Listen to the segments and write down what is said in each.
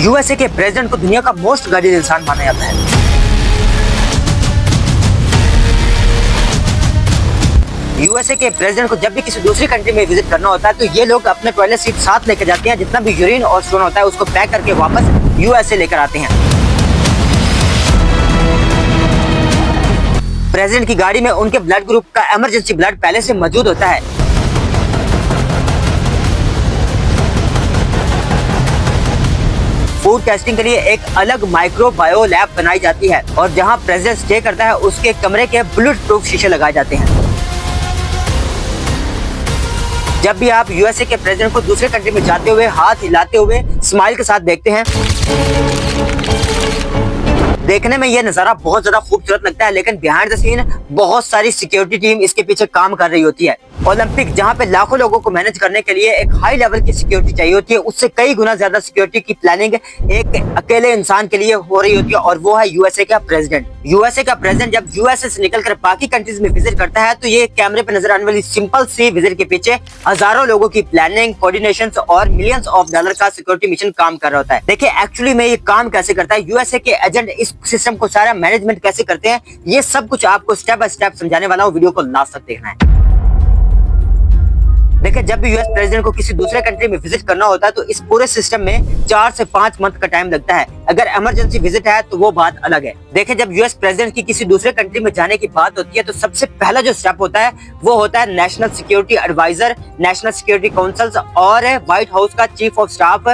USA के president को दुनिया का मोस्ट गाइडेड इंसान माना जाता है। यूएसए के प्रेसिडेंट को जब भी किसी दूसरी कंट्री में विजिट करना होता है तो ये लोग अपने टॉयलेट सीट साथ लेकर जाते हैं। जितना भी यूरिन और स्टोन होता है उसको पैक करके वापस यूएसए लेकर आते हैं। प्रेसिडेंट की गाड़ी में उनके ब्लड ग्रुप का इमरजेंसी ब्लड पहले से मौजूद होता है। फूड टेस्टिंग के लिए एक अलग माइक्रोबायो लैब बनाई जाती है और जहां प्रेसिडेंट स्टे करता है उसके कमरे के बुलेट प्रूफ शीशे लगाए जाते हैं। जब भी आप यूएसए के प्रेसिडेंट को दूसरे कंट्री में जाते हुए हाथ हिलाते हुए स्माइल के साथ देखते हैं, देखने में यह नजारा बहुत ज्यादा खूबसूरत लगता है, लेकिन बिहाइंड द सीन बहुत सारी सिक्योरिटी टीम इसके पीछे काम कर रही होती है। ओलंपिक जहां पे लाखों लोगों को मैनेज करने के लिए एक हाई लेवल की सिक्योरिटी चाहिए होती है, उससे कई गुना ज्यादा सिक्योरिटी की प्लानिंग एक अकेले इंसान के लिए हो रही होती है और वो है यूएसए का प्रेसिडेंट। यूएसए का प्रेसिडेंट जब यूएसए से निकलकर बाकी कंट्रीज में विजिट करता है तो ये कैमरे पे नजर आने वाली सिंपल सी विजिट के पीछे हजारों लोगों की प्लानिंग, कोऑर्डिनेशन और मिलियंस ऑफ डॉलर का सिक्योरिटी मिशन काम कर रहा होता है। देखिए एक्चुअली में ये काम कैसे करता है, यूएसए के एजेंट इस सिस्टम को सारा मैनेजमेंट कैसे करते हैं, ये सब कुछ आपको स्टेप बाय स्टेप समझाने वाला हूँ। वीडियो को लास्ट तक देखना है। देखिए जब भी यूएस प्रेसिडेंट को किसी दूसरे कंट्री में विजिट करना होता है तो इस पूरे सिस्टम में 4 से 5 मंथ का टाइम लगता है। अगर इमरजेंसी विजिट है तो वो बात अलग है। देखिए जब यूएस प्रेसिडेंट की किसी दूसरे कंट्री में जाने की बात होती है तो सबसे पहला जो स्टेप होता है वो होता है national security adviser, national security council और व्हाइट हाउस का चीफ ऑफ स्टाफ।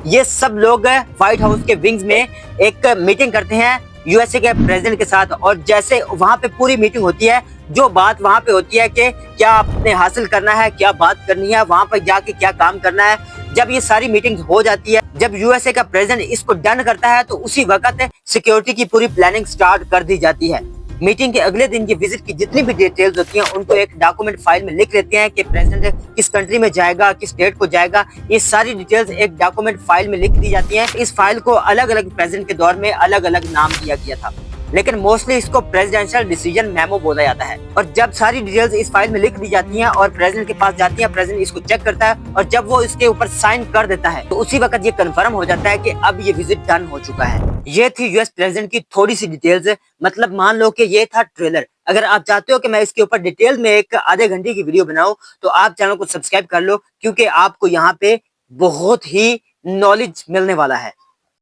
ये सब लोग व्हाइट हाउस के विंग्स में एक मीटिंग करते हैं यूएसए के प्रेसिडेंट के साथ और जैसे वहां पे पूरी मीटिंग होती है, जो बात वहां पे होती है कि क्या आपने हासिल करना है, क्या बात करनी है, वहां पर जाके क्या काम करना है, जब ये सारी मीटिंग हो जाती है, जब यूएसए का प्रेसिडेंट इसको डन करता है तो उसी वक्त सिक्योरिटी की पूरी प्लानिंग स्टार्ट कर दी जाती है। मीटिंग के अगले दिन की विजिट की जितनी भी डिटेल्स होती हैं उनको एक डॉक्यूमेंट फाइल में लिख लेते हैं कि प्रेसिडेंट किस कंट्री में जाएगा, किस स्टेट को जाएगा, ये सारी डिटेल्स एक डॉक्यूमेंट फाइल में लिख दी जाती हैं। इस फाइल को अलग अलग प्रेसिडेंट के दौर में अलग अलग नाम दिया गया था, लेकिन मोस्टली इसको प्रेसिडेंशियल डिसीजन मेमो बोला जाता है। और जब सारी डिटेल्स इस फाइल में लिख दी जाती हैं और प्रेसिडेंट के पास जाती हैं, प्रेसिडेंट इसको चेक करता है और जब वो इसके ऊपर साइन कर देता है तो उसी वक्त ये कंफर्म हो जाता है कि अब ये विजिट डन हो चुका है। ये थी यूएस प्रेसिडेंट की थोड़ी सी डिटेल्स, मतलब मान लो कि ये था ट्रेलर। अगर आप चाहते हो कि मैं इसके ऊपर डिटेल में एक आधे घंटे की वीडियो बनाऊं तो आप चैनल को सब्सक्राइब कर लो, क्योंकि आपको यहाँ पे बहुत ही नॉलेज मिलने वाला है।